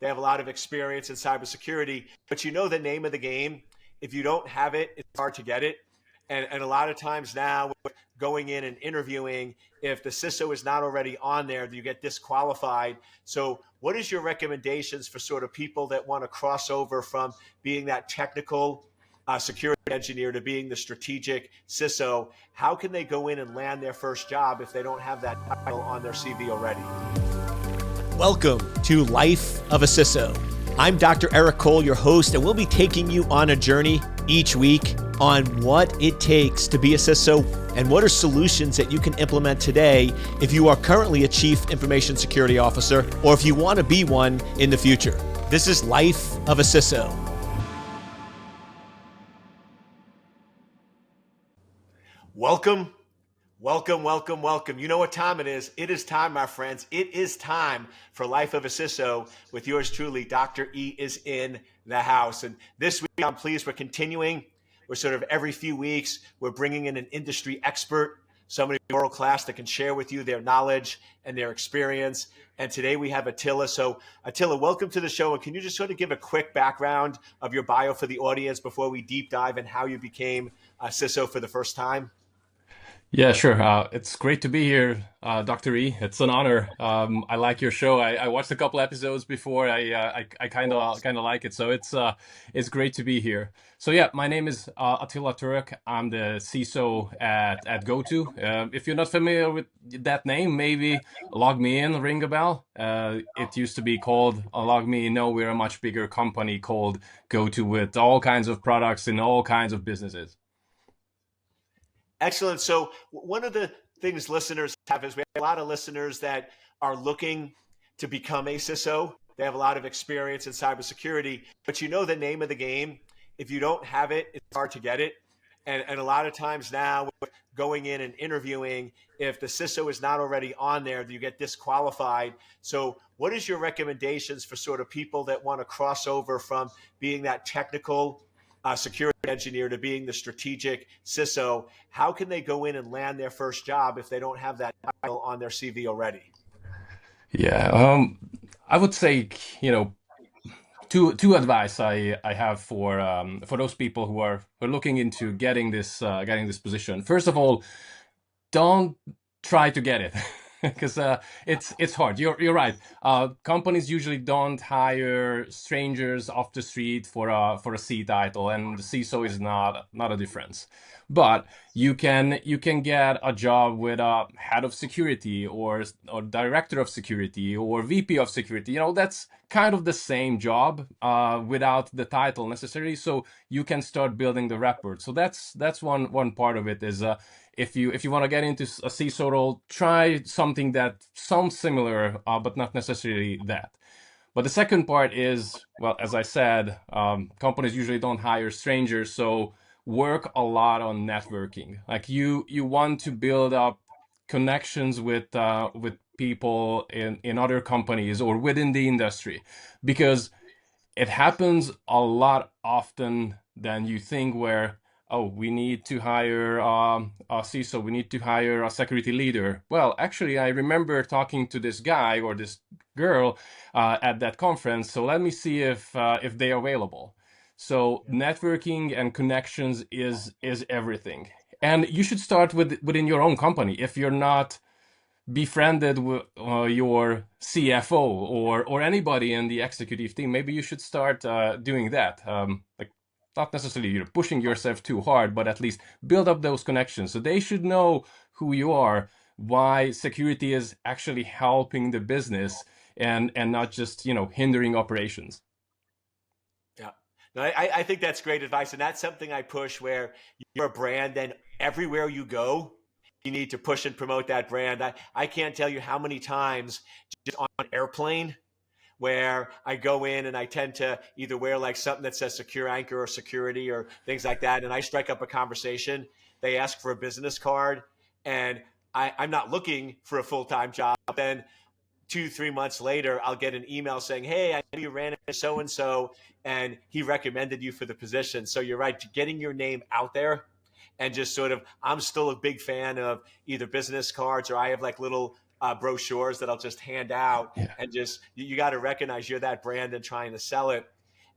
They have a lot of experience in cybersecurity, but you know the name of the game. If you don't have it, it's hard to get it. And a lot of times now, going in and interviewing, if the CISO is not already on there, you get disqualified. So what is your recommendations for sort of people that want to cross over from being that technical security engineer to being the strategic CISO? How can they go in and land their first job if they don't have that title on their CV already? Welcome to Life of a CISO. I'm Dr. Eric Cole, your host, and we'll be taking you on a journey each week on what it takes to be a CISO and what are solutions that you can implement today if you are currently a Chief Information Security Officer or if you want to be one in the future. This is Life of a CISO. Welcome. You know what time it is. It is time, my friends. It is time for Life of a CISO with yours truly. Dr. E is in the house. And this week, I'm pleased we're continuing. We're sort of every few weeks, we're bringing in an industry expert, somebody world class that can share with you their knowledge and their experience. And today we have Attila. So Attila, welcome to the show. And can you just sort of give a quick background of your bio for the audience before we deep dive in how you became a CISO for the first time? Yeah, sure. It's great to be here, Dr. E. It's an honor. I like your show. I watched a couple episodes before. I kind of like it, so it's great to be here. So yeah, my name is Attila Torok. I'm the CISO at GoTo. If you're not familiar with that name, maybe LogMeIn ring a bell. It used to be called LogMeIn. No, we're a much bigger company called GoTo with all kinds of products in all kinds of businesses. Excellent. So one of the things listeners have is we have a lot of listeners that are looking to become a CISO. They have a lot of experience in cybersecurity, but you know the name of the game. If you don't have it, it's hard to get it. And a lot of times now, going in and interviewing, if the CISO is not already on there, you get disqualified. So what is your recommendations for sort of people that want to cross over from being that technical security engineer to being the strategic CISO? How can they go in and land their first job if they don't have that title on their CV already? Yeah, I would say, two advice I have for those people who are looking into getting this position. First of all, don't try to get it because it's hard. You're right. Companies usually don't hire strangers off the street for a C title, and the CISO is not a difference. But you can get a job with a head of security or director of security or VP of security. That's kind of the same job without the title necessarily. So you can start building the rapport. So that's one part of it is if you want to get into a CISO role, try something that sounds similar, but not necessarily that. But the second part is, well, as I said, companies usually don't hire strangers, so work a lot on networking. Like you want to build up connections with people in other companies or within the industry, because it happens a lot often than you think where, oh, we need to hire a CISO, we need to hire a security leader. Well, actually, I remember talking to this guy or this girl at that conference, so let me see if they're available. So networking and connections is everything. And you should start within your own company. If you're not befriended with your CFO or anybody in the executive team, maybe you should start doing that. Like not necessarily you're pushing yourself too hard, but at least build up those connections. So they should know who you are, why security is actually helping the business and not just hindering operations. Yeah, no, I think that's great advice. And that's something I push where you're a brand and everywhere you go, you need to push and promote that brand. I can't tell you how many times just on an airplane where I go in and I tend to either wear like something that says secure anchor or security or things like that. And I strike up a conversation. They ask for a business card and I'm not looking for a full-time job. Then 2-3 months later, I'll get an email saying, hey, I know you ran into so-and-so and he recommended you for the position. So you're right, getting your name out there and just sort of, I'm still a big fan of either business cards or I have like little brochures that I'll just hand out, Yeah. and just you got to recognize you're that brand and trying to sell it.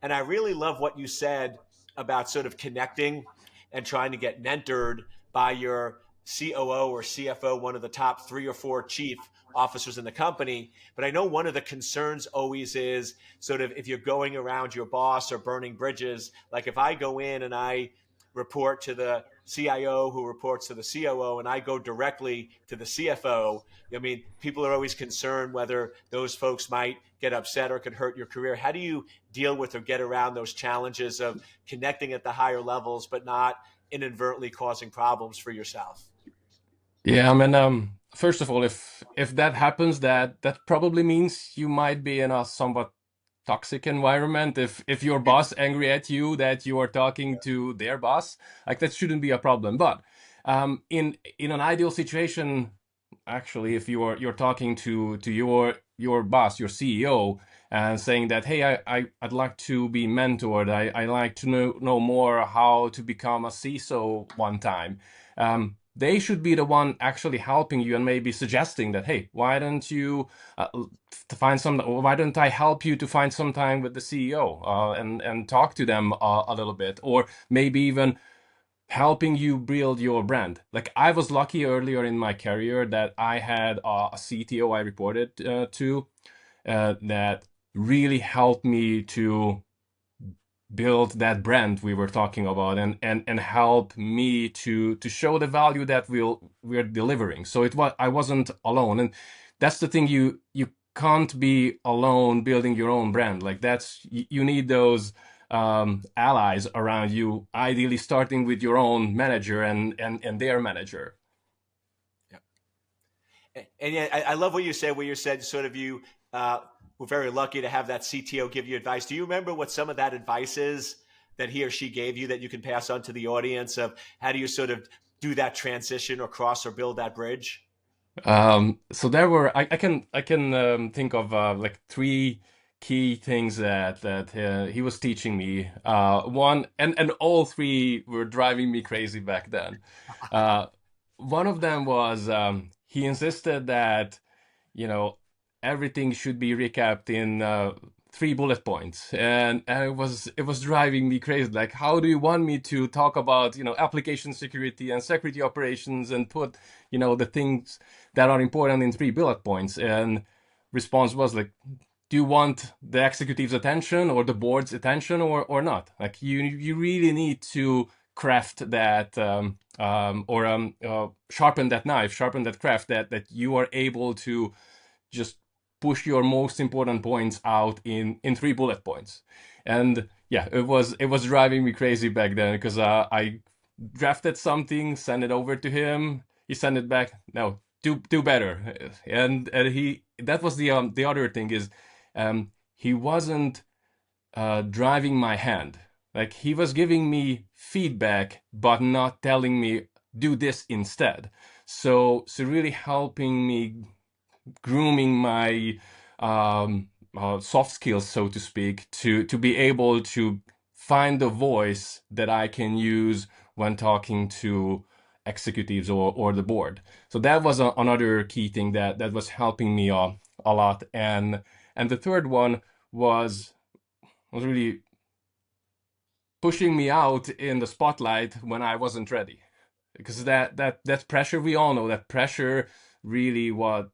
And I really love what you said about sort of connecting and trying to get mentored by your COO or CFO, one of the top 3 or 4 chief officers in the company. But I know one of the concerns always is sort of if you're going around your boss or burning bridges, like if I go in and I report to the CIO who reports to the COO and I go directly to the CFO, I mean, people are always concerned whether those folks might get upset or could hurt your career. How do you deal with or get around those challenges of connecting at the higher levels, but not inadvertently causing problems for yourself? Yeah, I mean, first of all, if that happens, that probably means you might be in a somewhat toxic environment. If your boss angry at you that you are talking to their boss, like that shouldn't be a problem. But in an ideal situation, actually, if you're talking to your boss, your CEO, and saying that, hey, I'd like to be mentored. I like to know more how to become a CISO one time. They should be the one actually helping you and maybe suggesting that, hey, why don't you why don't I help you to find some time with the CEO and talk to them a little bit, or maybe even helping you build your brand. Like I was lucky earlier in my career that I had a CTO I reported to that really helped me to build that brand we were talking about, and help me to show the value that we're delivering. So I wasn't alone, and that's the thing, you can't be alone building your own brand. Like you need those allies around you, ideally starting with your own manager and their manager. And yeah, I love what you said, where you said sort of you were very lucky to have that CTO give you advice. Do you remember what some of that advice is that he or she gave you that you can pass on to the audience of how do you sort of do that transition or cross or build that bridge? So there were I can think of like 3 key things that he was teaching me. One, and all 3 were driving me crazy back then. Uh, One of them was he insisted that you know everything should be recapped in 3 bullet points, and it was driving me crazy. Like, how do you want me to talk about application security and security operations and put the things that are important in 3 bullet points? And response was like, do you want the executive's attention or the board's attention, or not? Like, you really need to craft that or sharpen that knife, sharpen that craft, that you are able to just push your most important points out in 3 bullet points. And yeah, it was driving me crazy back then, because I drafted something, sent it over to him, he sent it back, no, do better. And he that was the other thing is, he wasn't driving my hand. Like, he was giving me feedback but not telling me do this instead. So really helping me, grooming my soft skills, so to speak, to be able to find the voice that I can use when talking to executives or the board. So that was another key thing that was helping me a lot. And the third one was really pushing me out in the spotlight when I wasn't ready, because that pressure, we all know that pressure really what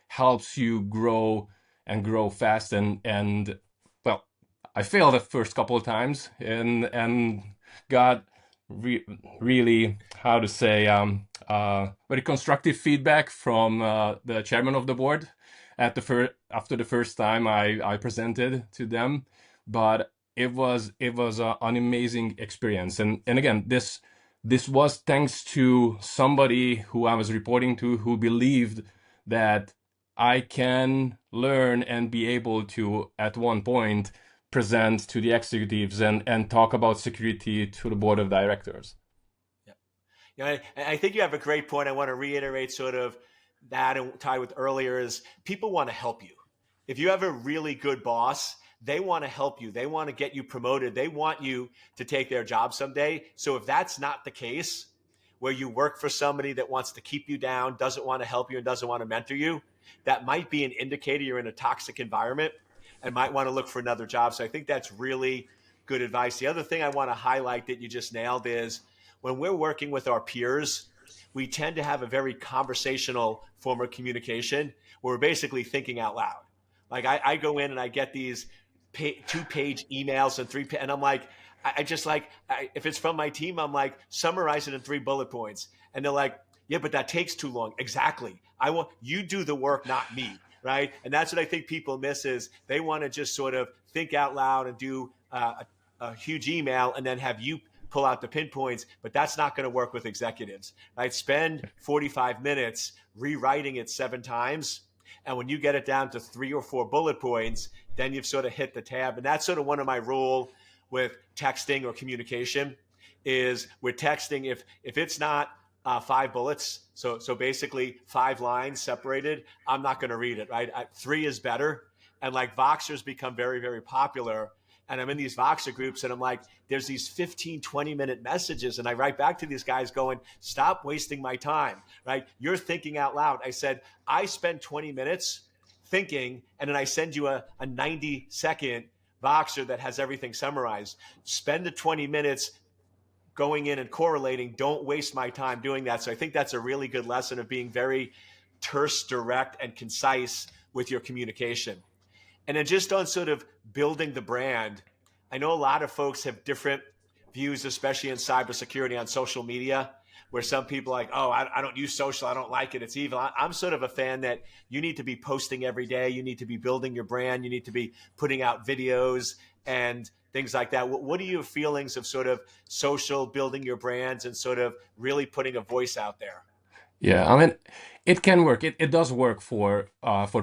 helps you grow and grow fast. And well, I failed the first couple of times and got really, how to say, very constructive feedback from the chairman of the board after the first time I presented to them. But it was an amazing experience, and again, this was thanks to somebody who I was reporting to, who believed that I can learn and be able to, at one point, present to the executives and talk about security to the board of directors. Yeah. I think you have a great point. I want to reiterate sort of that and tie with earlier is people want to help you. If you have a really good boss, they want to help you. They want to get you promoted. They want you to take their job someday. So if that's not the case, where you work for somebody that wants to keep you down, doesn't want to help you, and doesn't want to mentor you, that might be an indicator you're in a toxic environment and might want to look for another job. So I think that's really good advice. The other thing I want to highlight that you just nailed is when we're working with our peers, we tend to have a very conversational form of communication where we're basically thinking out loud. Like I go in and I get these 2-page emails and and I'm like, if it's from my team, I'm like, summarize it in 3 bullet points. And they're like, yeah, but that takes too long. Exactly. I want you do the work, not me. Right. And that's what I think people miss is they want to just sort of think out loud and do a huge email and then have you pull out the pinpoints, but that's not going to work with executives, right? Spend 45 minutes rewriting it 7 times. And when you get it down to 3 or 4 bullet points, then you've sort of hit the tab. And that's sort of one of my rule with texting or communication is with texting, if it's not 5 bullets, so basically 5 lines separated, I'm not going to read it, right? 3 is better. And like Voxers become very, very popular. And I'm in these Voxer groups and I'm like, there's these 15, 20-minute messages. And I write back to these guys going, stop wasting my time, right? You're thinking out loud. I said, I spend 20 minutes thinking, and then I send you a 90-second Voxer that has everything summarized. Spend the 20 minutes going in and correlating. Don't waste my time doing that. So I think that's a really good lesson of being very terse, direct, and concise with your communication. And then just on sort of building the brand, I know a lot of folks have different views, especially in cybersecurity on social media, where some people are like, oh, I don't use social. I don't like it. It's evil. I'm sort of a fan that you need to be posting every day. You need to be building your brand. You need to be putting out videos and things like that. What are your feelings of sort of social, building your brands and sort of really putting a voice out there? Yeah, I mean, it can work. It does work for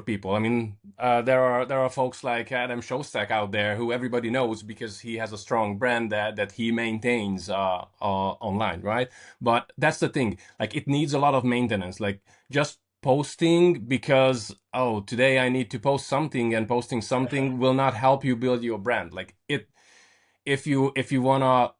people. I mean, there are folks like Adam Shostak out there who everybody knows because he has a strong brand that he maintains online, right? But that's the thing. Like, it needs a lot of maintenance. Like, just posting because, oh, today I need to post something, and posting something will not help you build your brand. Like, if you wanna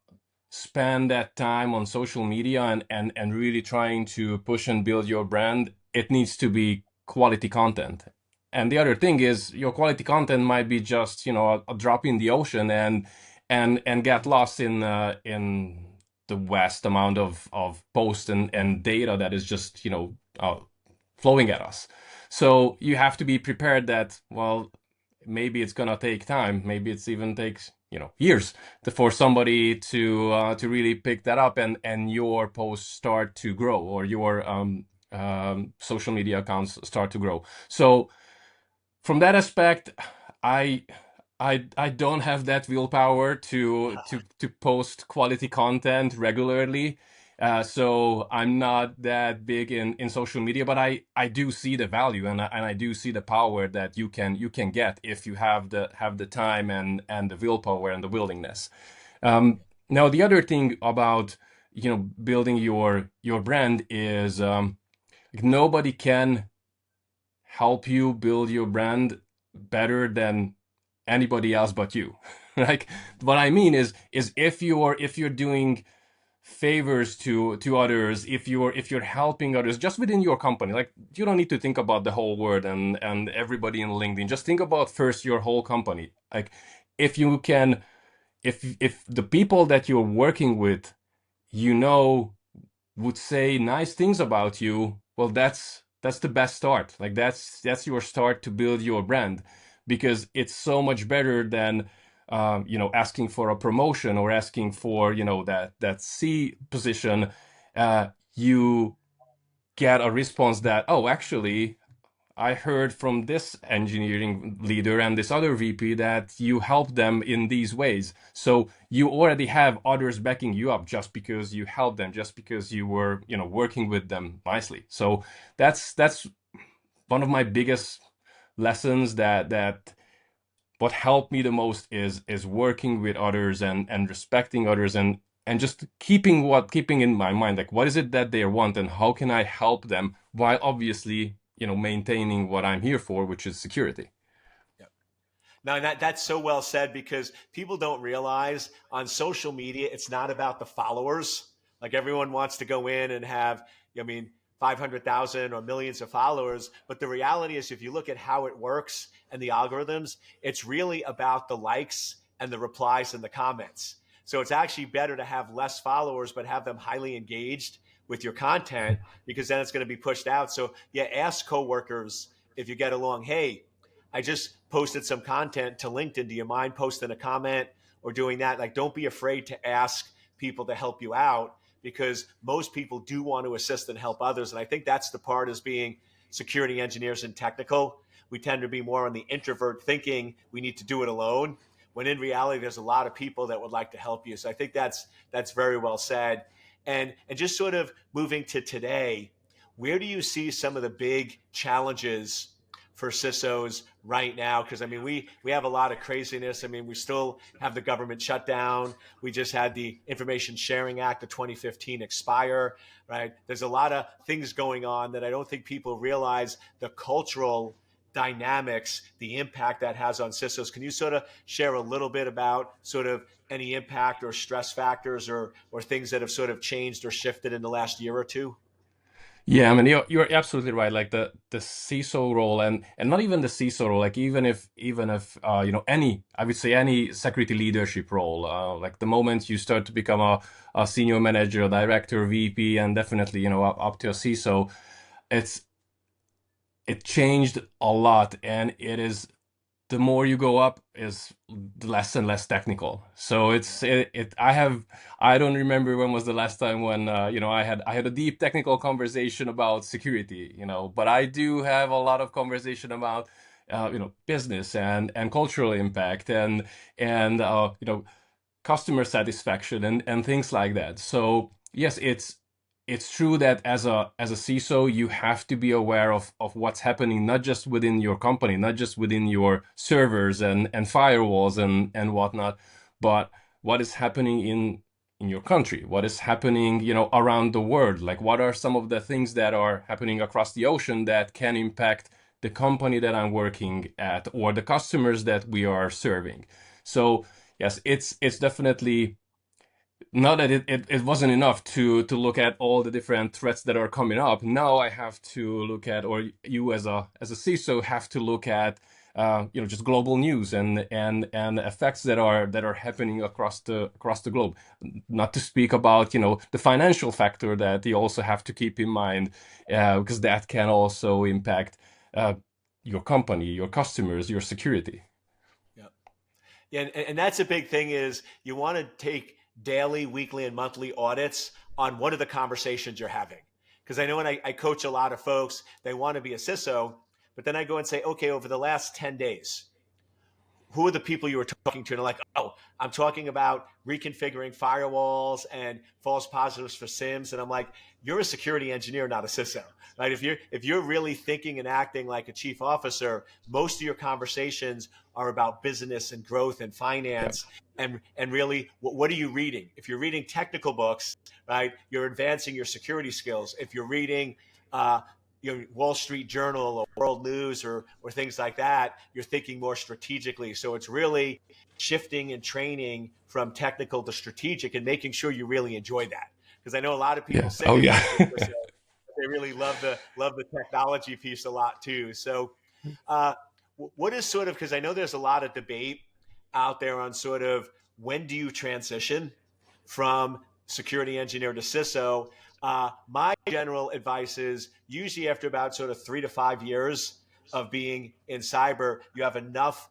spend that time on social media and really trying to push and build your brand, it needs to be quality content. And the other thing is your quality content might be just, a drop in the ocean and get lost in the vast amount of posts and data that is just, flowing at us. So you have to be prepared that, well, maybe it's gonna take time. Maybe it's even takes years for somebody to really pick that up and your posts start to grow or your social media accounts start to grow. So from that aspect, I I don't have that willpower to post quality content regularly. So I'm not that big in social media, but I do see the value and I do see the power that you can get if you have the time and the willpower and the willingness. Now the other thing about building your brand is nobody can help you build your brand better than anybody else but you. Like, what I mean is if you're doing favors to others, if you're helping others just within your company, like, you don't need to think about the whole world and everybody in LinkedIn. Just think about first your whole company. Like, if you can, if the people that you're working with, would say nice things about you, well, that's the best start. Like, that's your start to build your brand, because it's so much better than asking for a promotion or asking for that C position. You get a response that, oh, actually, I heard from this engineering leader and this other VP that you help them in these ways. So you already have others backing you up just because you helped them, just because you were, working with them nicely. So that's one of my biggest lessons, that what helped me the most is working with others and respecting others and just keeping in my mind, like, what is it that they want and how can I help them, while obviously maintaining what I'm here for, which is security. Yep. Now that's so well said, because people don't realize on social media, it's not about the followers. Like everyone wants to go in and have, I mean, 500,000 or millions of followers. But the reality is, if you look at how it works and the algorithms, it's really about the likes and the replies and the comments. So it's actually better to have less followers, but have them highly engaged with your content, because then it's going to be pushed out. So yeah, ask coworkers if you get along, hey, I just posted some content to LinkedIn. Do you mind posting a comment or doing that? Like, don't be afraid to ask people to help you out, because most people do want to assist and help others. And I think that's the part, as being security engineers and technical. We tend to be more on the introvert, thinking we need to do it alone, when in reality, there's a lot of people that would like to help you. So I think that's very well said. And just sort of moving to today, where do you see some of the big challenges for CISOs right now? Because I mean, we have a lot of craziness. I mean, we still have the government shutdown. We just had the Information Sharing Act of 2015 expire, right? There's a lot of things going on that I don't think people realize the cultural dynamics, the impact that has on CISOs. Can you sort of share a little bit about sort of any impact or stress factors or things that have sort of changed or shifted in the last year or two? Yeah, I mean you're absolutely right. Like the CISO role, and not even the CISO role. Like even if you know, any, I would say any security leadership role. Like the moment you start to become a senior manager, director, VP, and definitely, you know, up to a CISO, it's it changed a lot, and it is, the more you go up is less and less technical. So I don't remember when was the last time when you know, I had a deep technical conversation about security, you know, but I do have a lot of conversation about you know, business and cultural impact and you know, customer satisfaction and things like that. So yes, it's true that as a CISO, you have to be aware of what's happening, not just within your company, not just within your servers and firewalls and whatnot, but what is happening in your country, what is happening, you know, around the world. Like, what are some of the things that are happening across the ocean that can impact the company that I'm working at or the customers that we are serving. So yes, it's definitely not that it wasn't enough to look at all the different threats that are coming up. Now I have to look at, or you as a CISO have to look at you know, just global news and effects that are happening across the globe. Not to speak about, you know, the financial factor that you also have to keep in mind, because that can also impact uh, your company, your customers, your security. Yeah. Yeah, and that's a big thing, is you want to take daily, weekly, and monthly audits on what are the conversations you're having. Because I know when I coach a lot of folks, they want to be a CISO, but then I go and say, okay, over the last 10 days, who are the people you were talking to? And they're like, oh, I'm talking about reconfiguring firewalls and false positives for SIMs. And I'm like, you're a security engineer, not a CISO, right? If you're really thinking and acting like a chief officer, most of your conversations are about business and growth and Yeah. finance. And really, what are you reading? If you're reading technical books, right, you're advancing your security skills. If you're reading Wall Street Journal or World News or things like that, you're thinking more strategically. So it's really shifting and training from technical to strategic and making sure you really enjoy that. Because I know a lot of people Yeah. say Oh they yeah. want to be a CISO, but they really love the technology piece a lot too. So uh, what is sort of, because I know there's a lot of debate out there on sort of when do you transition from security engineer to CISO. My general advice is usually after about sort of 3 to 5 years of being in cyber, you have enough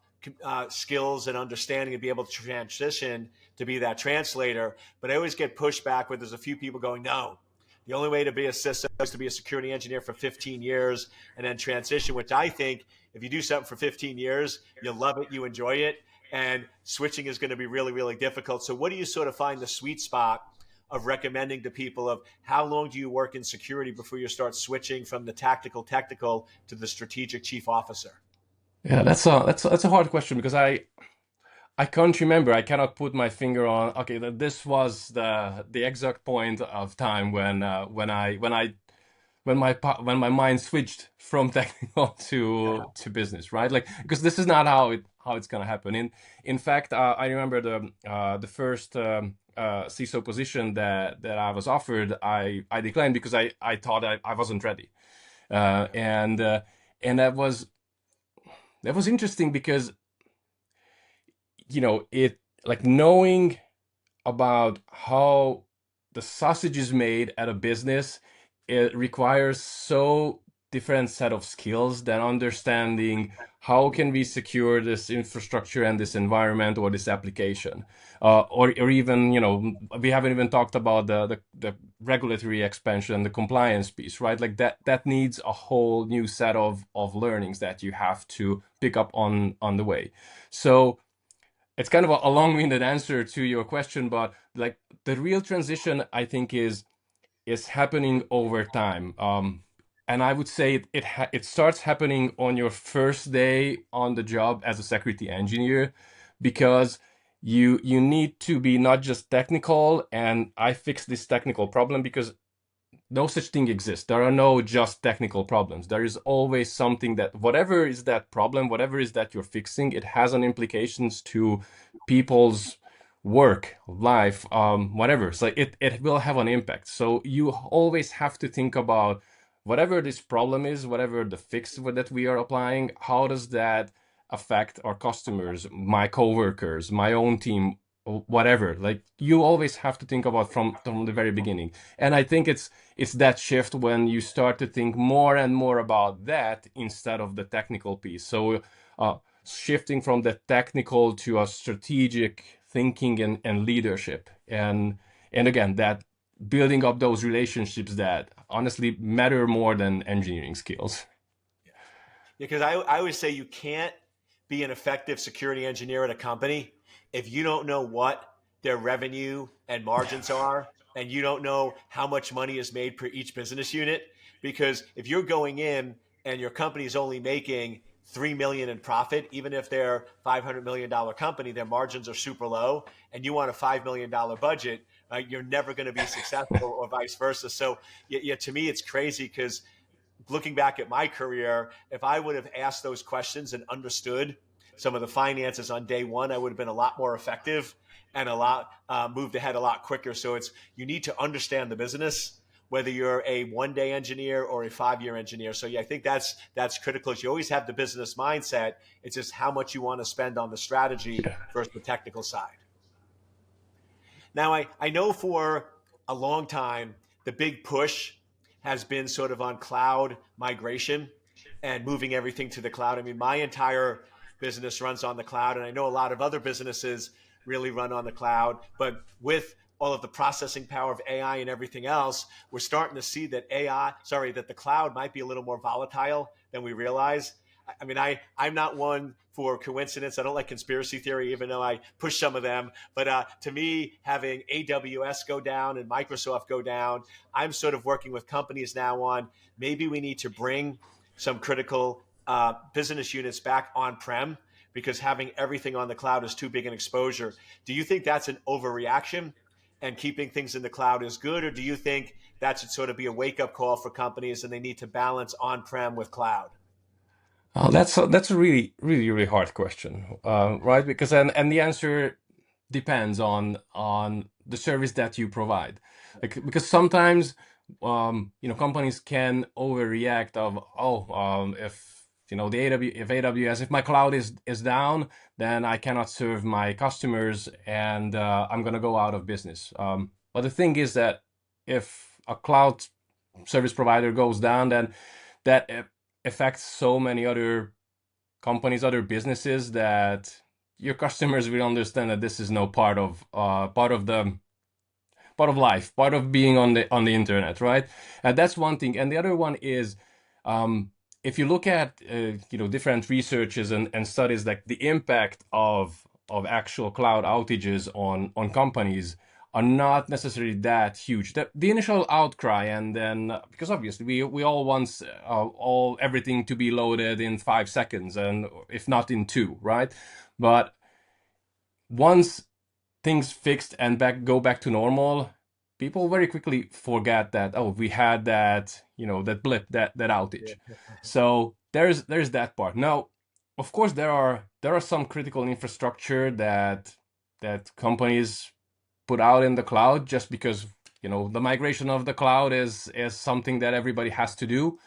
skills and understanding to be able to transition to be that translator. But I always get pushback where there's a few people going, no, the only way to be a CISO is to be a security engineer for 15 years and then transition, which I think if you do something for 15 years, you love it, you enjoy it, and switching is going to be really, really difficult. So what do you sort of find the sweet spot of recommending to people of how long do you work in security before you start switching from the tactical technical to the strategic chief officer? Yeah, that's a hard question because I can't remember. I cannot put my finger on. Okay, this was the exact point of time when my mind switched from technical to business, right? Like, because this is not how how it's going to happen. In fact, I remember the first CISO position that I was offered, I declined because I thought I wasn't ready. And that was interesting because, it, like, knowing about how the sausage is made at a business, it requires so different set of skills than understanding how can we secure this infrastructure and this environment or this application, or even, we haven't even talked about the regulatory expansion, the compliance piece, right? Like that needs a whole new set of learnings that you have to pick up on the way. So it's kind of a long-winded answer to your question, but like the real transition, I think, is happening over time. And I would say it starts happening on your first day on the job as a security engineer, because you need to be not just technical, and I fix this technical problem, because no such thing exists. There are no just technical problems. There is always something that, whatever is that problem, whatever is that you're fixing, it has an implications to people's work, life, whatever. So it will have an impact. So you always have to think about whatever this problem is, whatever the fix that we are applying, how does that affect our customers, my coworkers, my own team, whatever. Like, you always have to think about from the very beginning. And I think it's that shift when you start to think more and more about that instead of the technical piece. So shifting from the technical to a strategic thinking and leadership, and again, that building up those relationships that honestly matter more than engineering skills. Because I always say you can't be an effective security engineer at a company if you don't know what their revenue and margins are, and you don't know how much money is made per each business unit. Because if you're going in and your company is only making 3 million in profit, even if they're $500 million company, their margins are super low, and you want a $5 million budget, you're never going to be successful, or vice versa. So yeah, to me, it's crazy, because looking back at my career, if I would have asked those questions and understood some of the finances on day one, I would have been a lot more effective and a lot moved ahead a lot quicker. So you need to understand the business, whether you're a 1-day engineer or a 5-year engineer. So yeah, I think that's critical. You always have the business mindset. It's just how much you want to spend on the strategy versus the technical side. Now, I know for a long time, the big push has been sort of on cloud migration and moving everything to the cloud. I mean, my entire business runs on the cloud, and I know a lot of other businesses really run on the cloud. But with all of the processing power of AI and everything else, we're starting to see that that the cloud might be a little more volatile than we realize. I mean, I'm not one for coincidence. I don't like conspiracy theory, even though I push some of them. But to me, having AWS go down and Microsoft go down, I'm sort of working with companies now on maybe we need to bring some critical business units back on-prem, because having everything on the cloud is too big an exposure. Do you think that's an overreaction and keeping things in the cloud is good? Or do you think that should sort of be a wake-up call for companies and they need to balance on-prem with cloud? Oh, that's a really, really, really hard question, right? Because and the answer depends on the service that you provide. Like, because sometimes companies can overreact of, if the AWS, if my cloud is down, then I cannot serve my customers, and I'm gonna go out of business. But the thing is that if a cloud service provider goes down, then that affects so many other companies, other businesses, that your customers will understand that this is no part of life, part of being on the internet, right? And that's one thing. And the other one is, if you look at different researches and studies, like the impact of actual cloud outages on companies are not necessarily that huge. The initial outcry, and then because obviously we all want all everything to be loaded in 5 seconds, and if not in two, right? But once things fixed and go back to normal, people very quickly forget that, oh, we had that that blip, that outage. Yeah. So there's that part. Now, of course, there are some critical infrastructure that companies put out in the cloud just because the migration of the cloud is something that everybody has to do.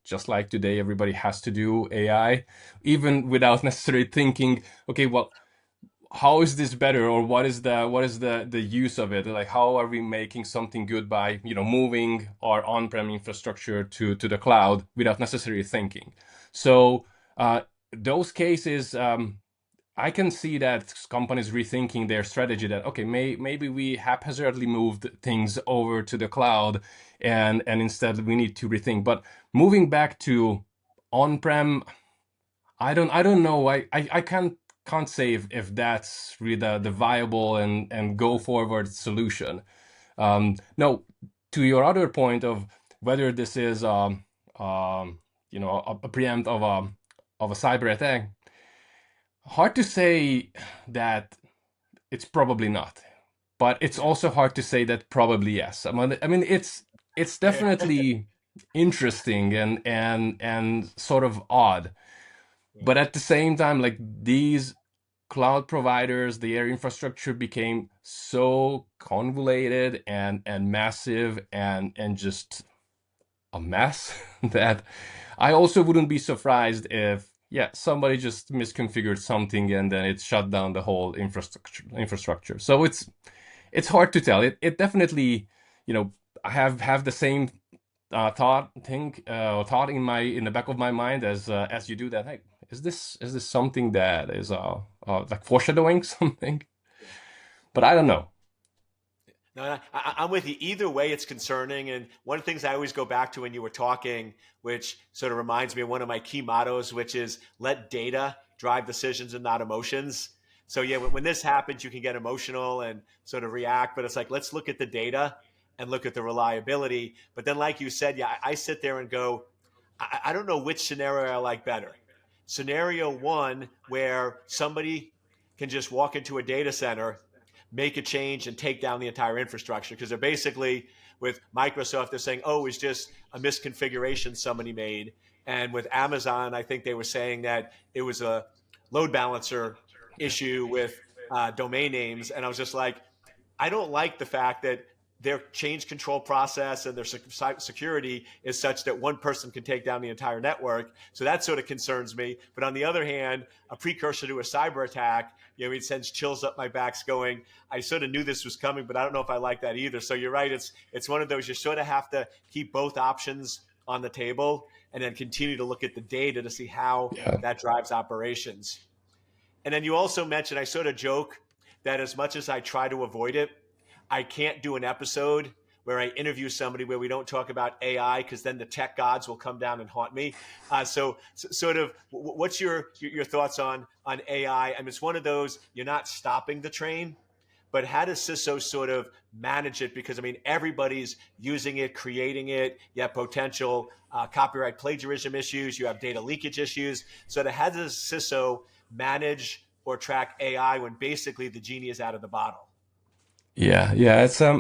Just like today, everybody has to do AI, even without necessarily thinking, okay, well, how is this better, or what is the use of it? Like, how are we making something good by moving our on-prem infrastructure to the cloud without necessarily thinking? So those cases, I can see that companies rethinking their strategy, that okay, maybe we haphazardly moved things over to the cloud, and instead we need to rethink. But moving back to on-prem, I don't know. I can't say if that's really the viable and go forward solution. No, to your other point of whether this is a preempt of a cyber attack, hard to say that it's probably not, but it's also hard to say that probably yes. I mean it's definitely interesting and sort of odd. But at the same time, like, these cloud providers, their infrastructure became so convoluted and massive and just a mess that I also wouldn't be surprised if, yeah, somebody just misconfigured something and then it shut down the whole infrastructure. So it's hard to tell. It definitely, I have the same thought in the back of my mind as you do, that, hey, is this something that is like foreshadowing something? But I don't know. No, I'm with you. Either way, it's concerning. And one of the things I always go back to when you were talking, which sort of reminds me of one of my key mottos, which is let data drive decisions and not emotions. So yeah, when this happens, you can get emotional and sort of react, but it's like, let's look at the data and look at the reliability. But then, like you said, yeah, I sit there and go, I don't know which scenario I like better. Scenario one, where somebody can just walk into a data center, make a change, and take down the entire infrastructure. Because they're basically, with Microsoft, they're saying, oh, it's just a misconfiguration somebody made. And with Amazon, I think they were saying that it was a load balancer issue with domain names. And I was just like, I don't like the fact that their change control process and their security is such that one person can take down the entire network. So that sort of concerns me. But on the other hand, a precursor to a cyber attack, it sends chills up my backs going, I sort of knew this was coming, but I don't know if I like that either. So you're right. It's one of those, you sort of have to keep both options on the table and then continue to look at the data to see how Yeah. that drives operations. And then you also mentioned, I sort of joke that as much as I try to avoid it, I can't do an episode where I interview somebody where we don't talk about AI, because then the tech gods will come down and haunt me. So sort of, what's your thoughts on AI? I mean, it's one of those, you're not stopping the train, but how does CISO sort of manage it? Because I mean, everybody's using it, creating it. You have potential copyright plagiarism issues. You have data leakage issues. So how does CISO manage or track AI when basically the genie is out of the bottle? Yeah. It's I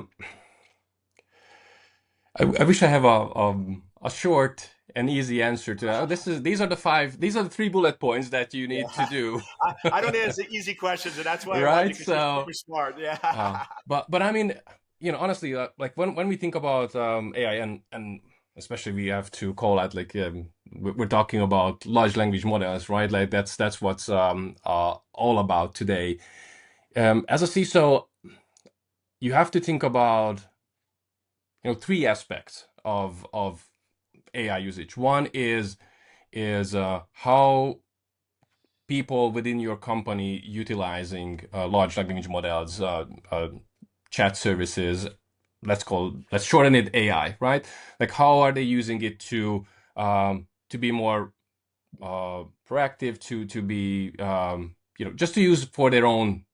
wish I have a short and easy answer to that. Oh, these are the three bullet points that you need to Yeah, do. I don't answer easy questions, and that's why I love Right? you, because you're So, super smart. uh, Yeah, but I mean, honestly, like, when we think about AI, and especially we have to call out, like, we're talking about large language models, right? Like, that's what's all about today. As a CISO, you have to think about three aspects of AI usage. One is how people within your company utilizing large language models, chat services. Let's shorten it AI, right? Like, how are they using it to be more proactive, to be just to use for their own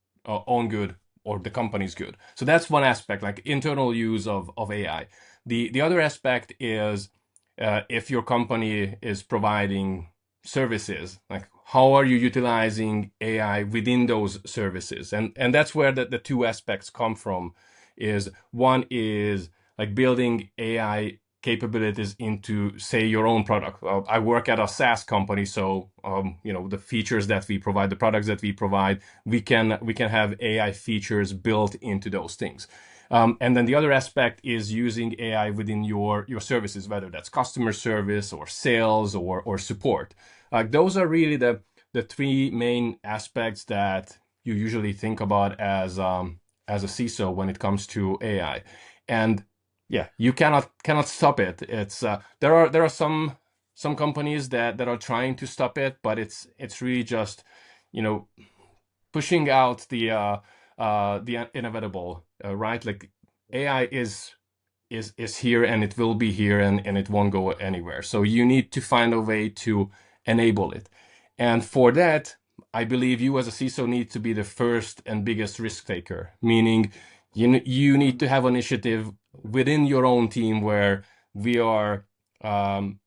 good, or the company's good. So that's one aspect, like internal use of AI. The other aspect is, if your company is providing services, like, how are you utilizing AI within those services? And that's where the two aspects come from. Is one is like building AI capabilities into, say, your own product. I work at a SaaS company, so the features that we provide, the products that we provide, we can have AI features built into those things. And then the other aspect is using AI within your services, whether that's customer service or sales or support. Those are really the three main aspects that you usually think about as a CISO when it comes to AI. And yeah, you cannot stop it. It's there are some companies that are trying to stop it, but it's really just pushing out the inevitable, right? Like AI is here, and it will be here, and it won't go anywhere. So you need to find a way to enable it. And for that, I believe you as a CISO need to be the first and biggest risk taker, meaning you need to have initiative within your own team where we are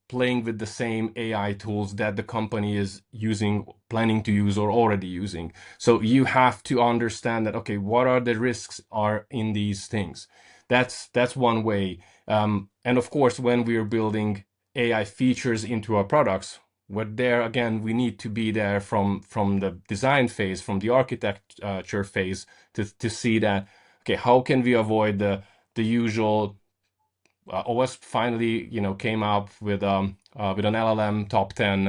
playing with the same AI tools that the company is using, planning to use, or already using. So you have to understand that, okay, what are the risks are in these things? That's one way. And of course, when we're building AI features into our products, but there again, we need to be there from the design phase, from the architecture phase, to see that, okay, how can we avoid the usual OS finally, came up with an LLM top 10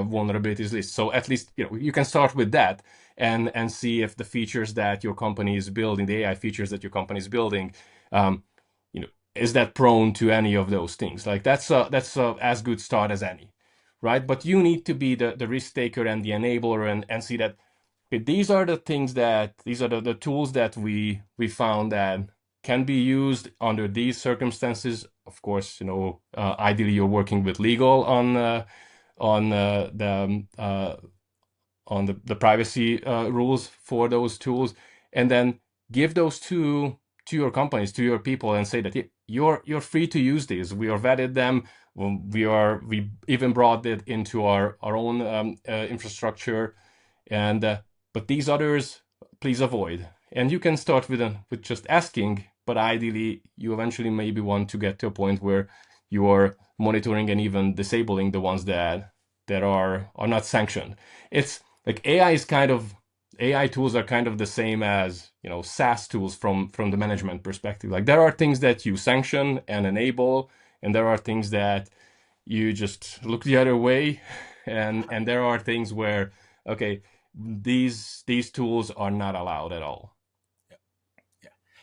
vulnerabilities list. So at least, you can start with that and see if the features that your company is building, the AI features that your company is building, is that prone to any of those things? Like that's a as good start as any, right? But you need to be the risk taker and the enabler and see that these are the things these are the tools that we found that can be used under these circumstances. Of course, ideally you're working with legal on the privacy rules for those tools, and then give those to your companies, to your people, and say that you're free to use these. We are vetted them. We even brought it into our own infrastructure, and but these others, please avoid. And you can start with just asking, but ideally you eventually maybe want to get to a point where you are monitoring and even disabling the ones that are not sanctioned. It's like AI tools are kind of the same as SaaS tools from the management perspective. Like there are things that you sanction and enable, and there are things that you just look the other way, and there are things where, okay, these tools are not allowed at all.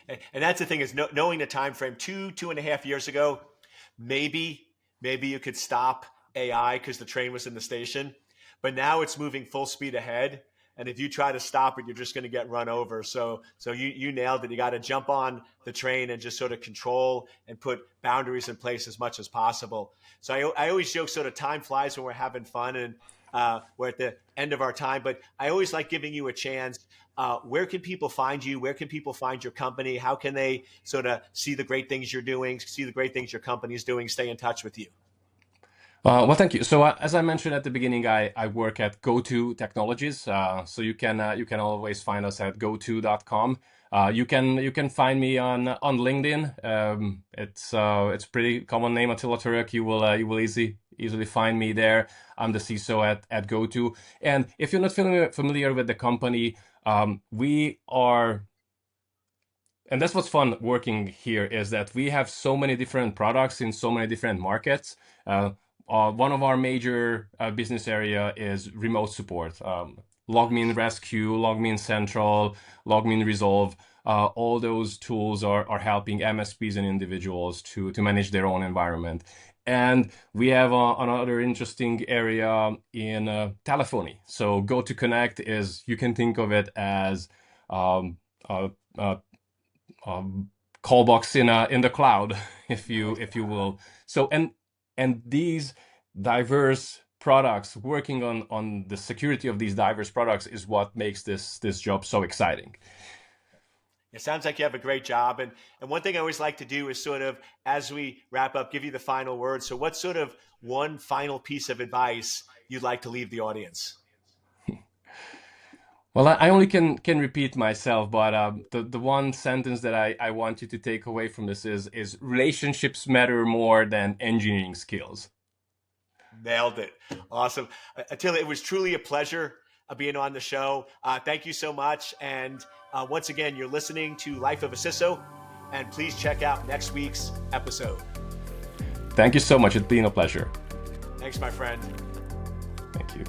Yeah. And that's the thing, is knowing the time frame. 2.5 years ago, maybe you could stop AI because the train was in the station, but now it's moving full speed ahead. And if you try to stop it, you're just going to get run over. So you nailed it. You got to jump on the train and just sort of control and put boundaries in place as much as possible. So I always joke, sort of time flies when we're having fun, and we're at the end of our time. But I always like giving you a chance. Where can people find you? Where can people find your company? How can they sort of see the great things you're doing, see the great things your company is doing, stay in touch with you? Well, thank you. So as I mentioned at the beginning, I work at GoTo Technologies. So you can always find us at goto.com. You can find me on LinkedIn. It's pretty common name, Attila Torok. You will easily find me there. I'm the CISO at GoTo. And if you're not familiar with the company, we are. And that's what's fun working here, is that we have so many different products in so many different markets. One of our major business area is remote support. LogMeIn Rescue, LogMeIn Central, LogMeIn Resolve. All those tools are helping MSPs and individuals to manage their own environment. And we have another interesting area in telephony. So GoTo Connect is, you can think of it as call box in the cloud, if you will. So and these diverse products, working on the security of these diverse products, is what makes this job so exciting. It sounds like you have a great job. And one thing I always like to do is sort of, as we wrap up, give you the final word. So what's sort of one final piece of advice you'd like to leave the audience? Well, I only can repeat myself, but the one sentence that I want you to take away from this is relationships matter more than engineering skills. Nailed it. Awesome. Attila, it was truly a pleasure being on the show. Thank you so much. And once again, you're listening to Life of a CISO, and please check out next week's episode. Thank you so much. It's been a pleasure. Thanks, my friend. Thank you.